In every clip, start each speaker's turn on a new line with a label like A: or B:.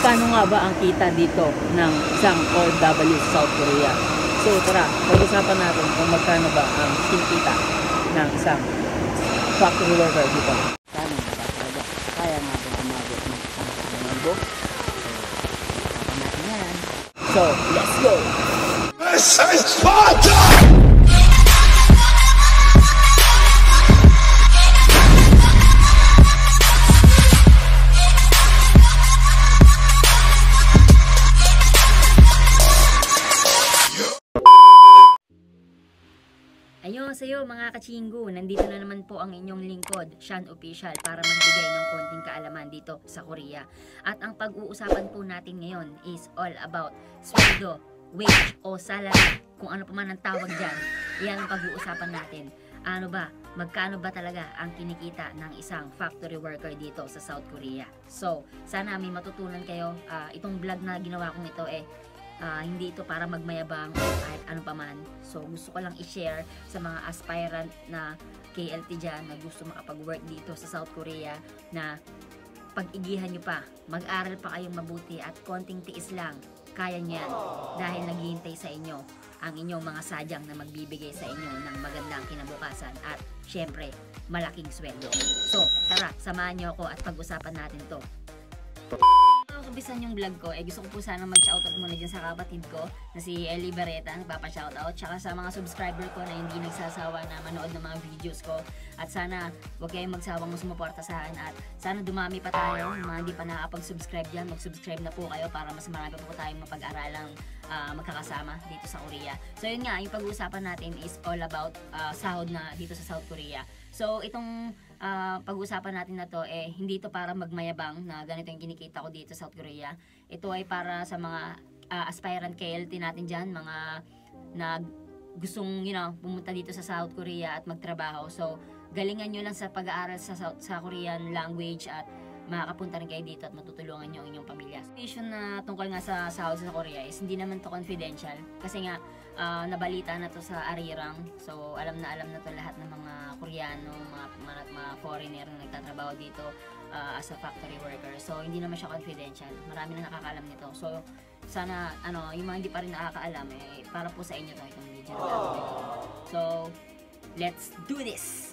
A: magkano nga ba ang kita dito ng isang OFW sa South Korea? So tara, pag-usapan natin kung magkano ba ang kinikita ng isang factory worker dito. Kano ba talaga? Kaya natin umabot ng isang linggo? So, natin yan. So, let's go! This is Sparta!
B: Sa'yo mga kachinggo, nandito na naman po ang inyong lingkod, Shan Official, para magbigay ng konting kaalaman dito sa Korea. At ang pag-uusapan po natin ngayon is all about sweldo, wage o salary, kung ano pa man ang tawag dyan. Yan ang pag-uusapan natin. Ano ba, magkano ba talaga ang kinikita ng isang factory worker dito sa South Korea? So, sana may matutunan kayo. Itong vlog na ginawa kong ito hindi ito para magmayabang o kahit ano pa man. So gusto ko lang i-share sa mga aspirant na KLT dyan na gusto makapag-work dito sa South Korea na pag-igihan nyo pa, mag-aral pa kayong mabuti at konting tiis lang, kaya niyan dahil naghihintay sa inyo ang inyong mga sadyang na magbibigay sa inyo ng magandang kinabukasan at syempre malaking sweldo. So tara, samahan nyo ako at pag-usapan natin to. Kumpisan yung vlog ko, gusto ko po sana mag-shoutout muna dyan sa kapatid ko na si Ellie Barreta, nagpapa-shoutout, tsaka sa mga subscriber ko na hindi nagsasawa na manood ng mga videos ko. At sana huwag kayong magsawang sumuporta sa akin at sana dumami pa tayo, mga hindi pa nakakapag-subscribe dyan, mag-subscribe na po kayo para mas marami pa po tayong mapag-aralang magkakasama dito sa Korea. So yun nga, yung pag-uusapan natin is all about sahod na dito sa South Korea. So itong pag-uusapan natin na to, hindi ito para magmayabang na ganito yung kinikita ko dito sa South Korea. Ito ay para sa mga aspirant KLT natin dyan, mga na gustong pumunta dito sa South Korea at magtrabaho. So galingan nyo lang sa pag-aaral sa Korean language at makakapunta rin kayo dito at matutulungan nyo ang inyong pamilya. Information na tungkol nga sa sahod sa Korea is hindi naman to confidential kasi nga nabalita na to sa Arirang. So alam na to lahat ng mga Koreano, mga foreigner na nagtatrabaho dito as a factory worker. So hindi naman siya confidential. Marami na nakakaalam nito. So sana yung mga hindi pa rin nakakaalam para po sa inyo to itong video na gagawin ko. So let's do this!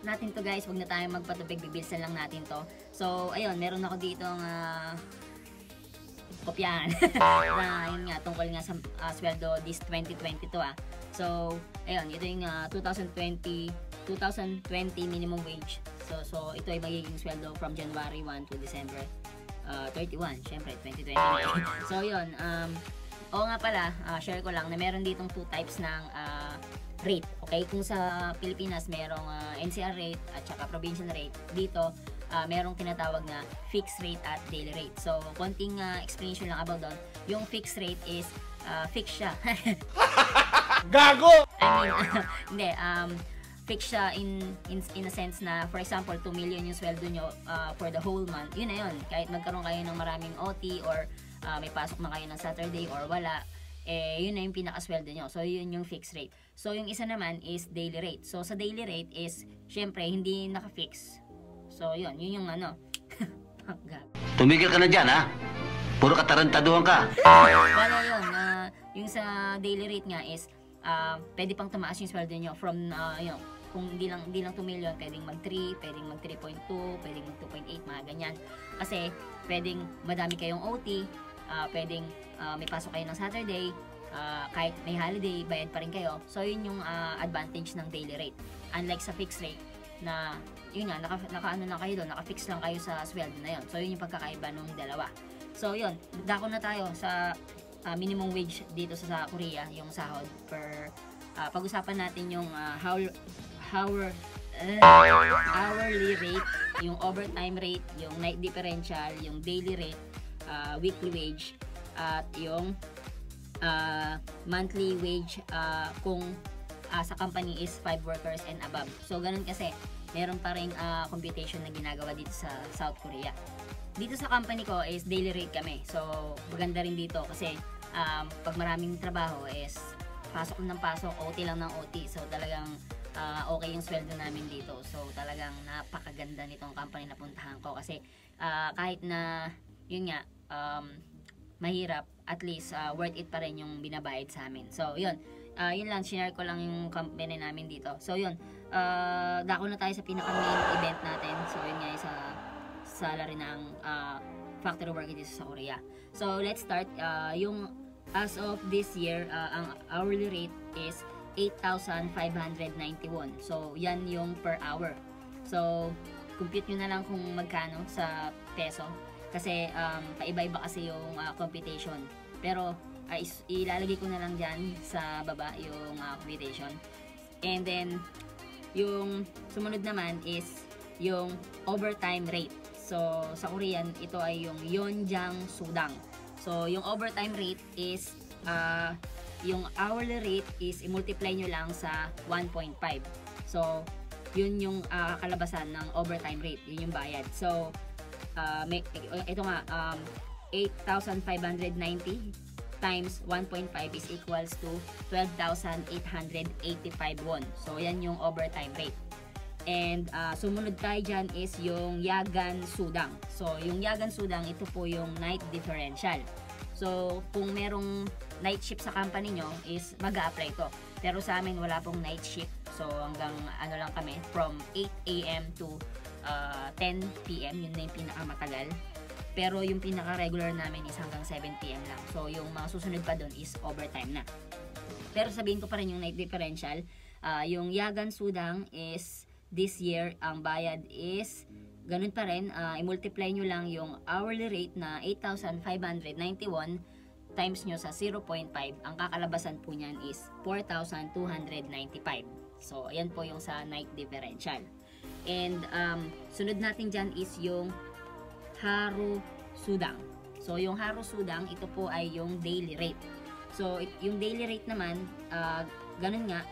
B: Natin to guys, wag na tayong magpatubig, bibilisan lang natin to. So ayun, meron ako dito ng kopyahan na yun nga, tungkol nga sa sweldo this 2022 So ayun, ito yung 2020 minimum wage. So ito ay magiging sweldo from January 1 to December 31, syempre 2020. So yun, oo nga pala, share ko lang na meron ditong two types ng rate. Okay, kung sa Pilipinas merong NCR rate at saka provincial rate, dito merong tinatawag na fixed rate at daily rate. So konting explanation lang about doon. Yung fixed rate is fixed siya.
C: Gago!
B: I mean, hindi, fixed siya in a sense na, for example, 2 million yung sweldo nyo for the whole month. Yun na yun. Kahit magkaroon kayo ng maraming OT or may pasok na kayo ng Saturday or wala, yun na yung pinakasweldo nyo. So yun yung fixed rate. So yung isa naman is daily rate. So sa daily rate is syempre hindi naka-fix. So yun yung
D: tumigil ka na dyan ha. Puro katarantaduhan ka.
B: Wala yun. Yung sa daily rate nga is pwede pang tumaas yung sweldo nyo from kung hindi lang 2 million, pwedeng mag 3, pwedeng mag 3.2, pwedeng mag 2.8, mga ganyan. Kasi pwedeng madami kayong OT, pwedeng may pasok kayo ng Saturday, kahit may holiday, bayad pa rin kayo. So yun yung advantage ng daily rate. Unlike sa fixed rate na yun nga, naka-ano lang kayo doon, naka-fix lang kayo sa sweldo na yun. So yun yung pagkakaiba ng dalawa. So yun, dako na tayo sa minimum wage dito sa Korea, yung sahod per pag-usapan natin yung hourly rate, yung overtime rate, yung night differential, yung daily rate, weekly wage, at yung monthly wage kung sa company is 5 workers and above. So ganun kasi meron pa rin computation na ginagawa dito sa South Korea. Dito sa company ko is daily rate kami. So maganda rin dito kasi pag maraming trabaho is pasok ng pasok, OT lang ng OT. So talagang okay yung sweldo namin dito. So talagang napakaganda nitong company na puntahan ko kasi kahit na yun nga, mahirap, at least worth it pa rin yung binabayad sa amin. So yun, yun lang, share ko lang yung company namin dito. So yun, dako na tayo sa pinaka main event natin. So yun nga, sa salary ng factory worker dito sa Korea. So let's start. Yung as of this year, ang hourly rate is 8,591. So yan yung per hour. So compute nyo na lang kung magkano sa peso, kasi paiba-iba kasi yung computation. Pero ilalagay ko na lang dyan sa baba yung computation. And then yung sumunod naman is yung overtime rate. So sa Korean, ito ay yung Yeonjang Sudang. So yung overtime rate is yung hourly rate is i-multiply nyo lang sa 1.5. So yun yung kalabasan ng overtime rate, yun yung bayad. So ito nga, 8,590 times 1.5 is equals to 12,885 won. So yan yung overtime rate. And sumunod tayo dyan is yung Yagan Sudang. So yung Yagan Sudang, ito po yung night differential. So kung merong night shift sa company nyo is mag-a-apply to. Pero sa amin wala pong night shift. So hanggang ano lang kami, from 8 AM to 10 PM, yun na yung pinakamatagal. Pero yung pinaka-regular namin is hanggang 7 PM lang. So yung mga susunod pa doon is overtime na. Pero sabihin ko pa rin yung night differential. Yung Yagan Sudang is this year, ang bayad is ganun pa rin. I-multiply nyo lang yung hourly rate na 8,591 times nyo sa 0.5. Ang kakalabasan po niyan is 4,295. So ayan po yung sa night differential. And sunod natin dyan is yung Haru Sudang. So yung Haru Sudang, ito po ay yung daily rate. So yung daily rate naman, ganun nga,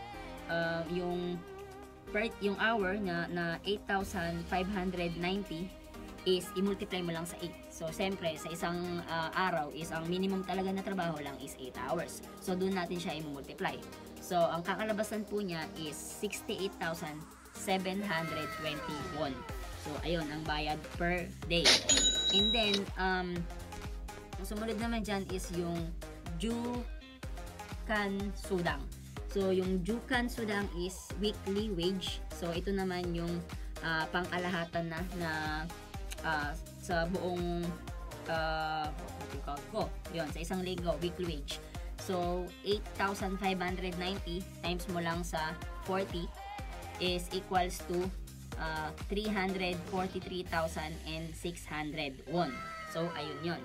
B: yung hour na 8,590 is i-multiply mo lang sa 8. So siyempre sa isang araw is ang minimum talaga na trabaho lang is 8 hours. So doon natin siya i-multiply. So ang kakalabasan po niya is 68,720 won. So ayun ang bayad per day. And then ang sumunod naman dyan is yung Jukan Sudang. So yung Jukan Sudang is weekly wage. So ito naman yung pangkalahatan na sa buong yun, sa isang linggo, weekly wage. So 8,590 times mo lang sa 40 is equals to 343,600 won. So ayun yun.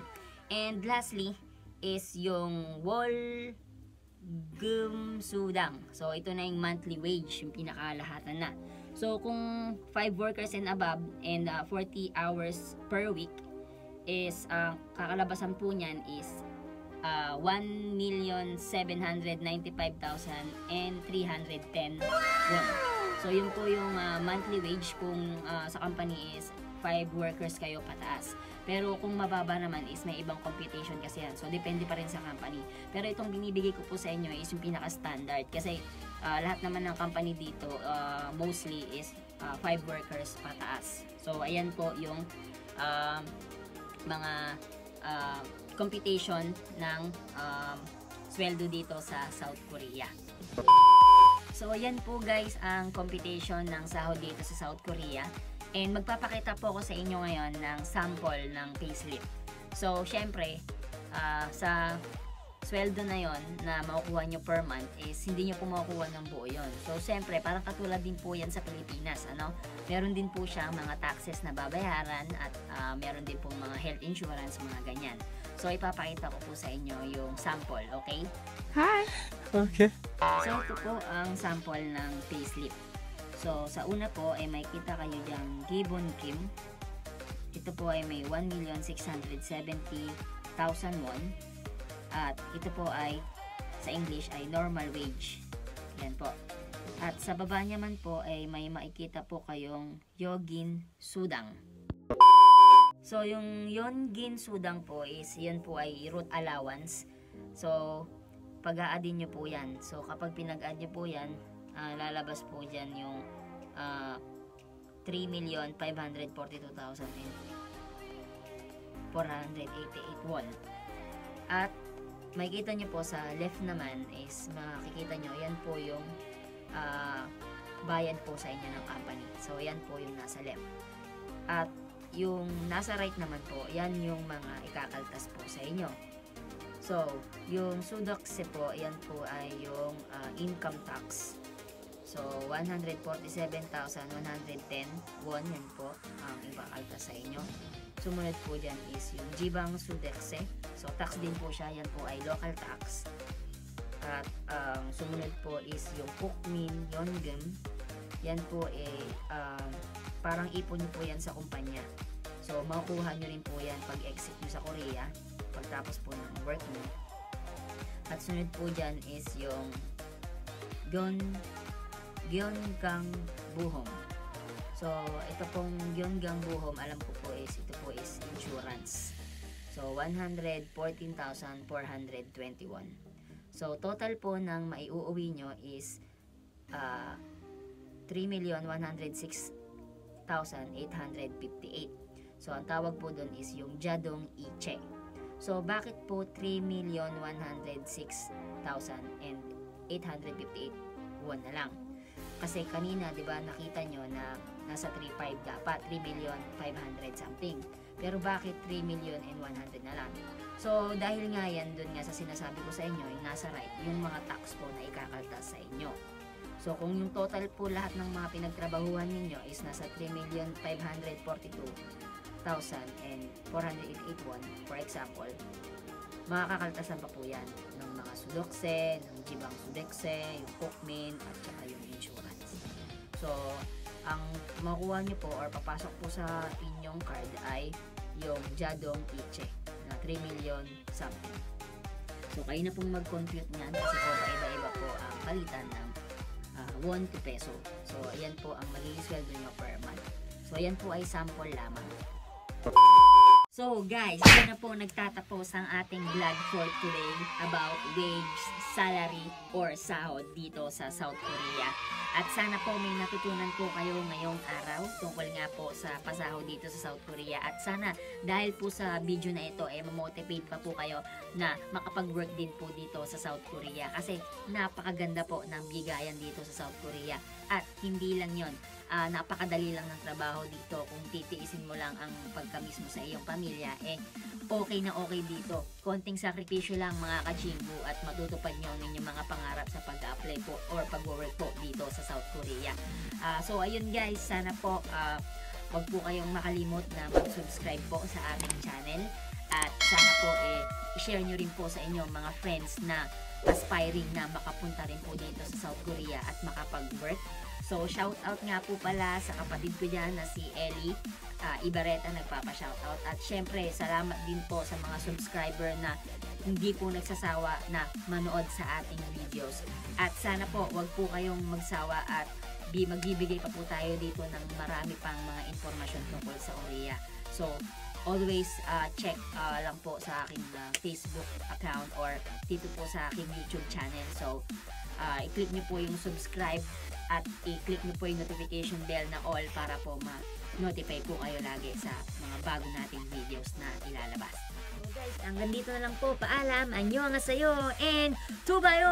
B: And lastly is yung Wolgum-sudang. So ito na yung monthly wage, yung pinakalahatan na. So kung 5 workers and above and 40 hours per week is kakalabasan po niyan is 1,795,310 won. So yun po yung monthly wage kung sa company is 5 workers kayo pataas. Pero kung mababa naman is may ibang computation kasi yan. So depende pa rin sa company. Pero itong binibigay ko po sa inyo is yung pinaka-standard. Kasi lahat naman ng company dito mostly is 5 workers pataas. So ayan po yung mga computation ng sweldo dito sa South Korea. So ayan po guys ang computation ng sahod dito sa South Korea. And magpapakita po ako sa inyo ngayon ng sample ng payslip. So syempre sa sweldo na yon na makukuha nyo per month is hindi nyo po makukuha ng buo yun. So syempre parang katulad din po yan sa Pilipinas, ano? Meron din po siyang mga taxes na babayaran at meron din po mga health insurance, mga ganyan. So ipapakita ko po sa inyo yung sample, okay?
A: Hi! Okay.
B: So ito po ang sample ng payslip. So sa una po ay may kita kayo diyang Gibbon Kim. Ito po ay may 1,670,000 won. At ito po ay sa English ay normal wage. Yan po. At sa baba naman po ay may makikita po kayong Yogin Sudang. So yung Yogin Sudang po is yan po ay route allowance. So pag-a-addin nyo po yan. So kapag pinag-add nyo po yan, lalabas po dyan yung 3,542,000 488 won. At makikita nyo po sa left naman is makikita nyo, yan po yung bayad po sa inyo ng company. So, yan po yung nasa left. At yung nasa right naman po, yan yung mga ikakaltas po sa inyo. So, yung sudokse po, yan po ay yung income tax. So, 147,110 won, yan po ang ikakaltas sa inyo. Sumunod po dyan is yung Jibang Sudekse. So, tax din po siya, yan po ay local tax. At sumunod po is yung Pukmin Yonggeum. Yan po parang ipon nyo po yan sa kumpanya. So, makukuha nyo rin po yan pag exit nyo sa Korea, pagtapos po ng work nyo. At sunod po dyan is yung Gyeonggang Buhom. So, ito pong Gyeonggang Buhom, alam ko po is, ito po is insurance. So, 114,421. So, total po ng maiuuwi nyo is 3,106,858. So, ang tawag po doon is yung Jadong Iche. So, bakit po 3,106,858 won na lang? Kasi kanina, di ba, nakita nyo na nasa 3.5 dapat, 3,500,000 something. Pero bakit 3,100,000 na lang? So, dahil nga yan, dun nga sa sinasabi ko sa inyo, yung nasa right, yung mga tax po na ikakaltas sa inyo. So, kung yung total po lahat ng mga pinagtrabahuhan ninyo is nasa 3,542,488 won, for example, makakakaltasan pa po yan ng mga sudokse, ng Jibang Sudekse, yung Pukmin, at saka yung insurance. So, ang makuha nyo po or papasok po sa inyong card ay yung Jadong Iche na 3 million something. So, kayo na pong mag-compute niyan kasi po iba-iba po ang palitan ng won to peso. So, ayan po ang magiging sweldo nyo per month. So, ayan po ay sample lamang. So guys, yan na po nagtatapos ang ating vlog for today about wage, salary, or sahod dito sa South Korea. At sana po may natutunan po kayo ngayong araw tungkol nga po sa pasahod dito sa South Korea. At sana dahil po sa video na ito mamotivate pa po kayo na makapag-work din po dito sa South Korea. Kasi napakaganda po ng bigayan dito sa South Korea. At hindi lang yon, napakadali lang ng trabaho dito. Kung titiisin mo lang ang pagkamis mo sa iyong pamilya, okay na okay dito. Konting sakripisyo lang mga kachimbu at matutupad nyo ang inyong mga pangarap sa pag-apply po or pag-work po dito sa South Korea. So ayun guys, sana po wag po kayong makalimot na mag-subscribe po sa ating channel. At sana po i-share nyo rin po sa inyong mga friends na aspiring na makapunta rin po dito sa South Korea at makapag-work. So, shout out nga po pala sa kapatid ko dyan na si Ellie Ibareta, nagpapa-shoutout. At syempre, salamat din po sa mga subscriber na hindi po nagsasawa na manood sa ating videos. At sana po, wag po kayong magsawa at magbibigay pa po tayo dito ng marami pang mga informasyon tungkol sa Korea. So, always check lang po sa aking Facebook account or dito po sa aking YouTube channel. So, i-click nyo po yung subscribe at i-click nyo po yung notification bell na all para po ma-notify po kayo lagi sa mga bago nating videos na ilalabas. So guys, hanggang dito na lang po. Paalam, annyeonghaseyo, and tubayo!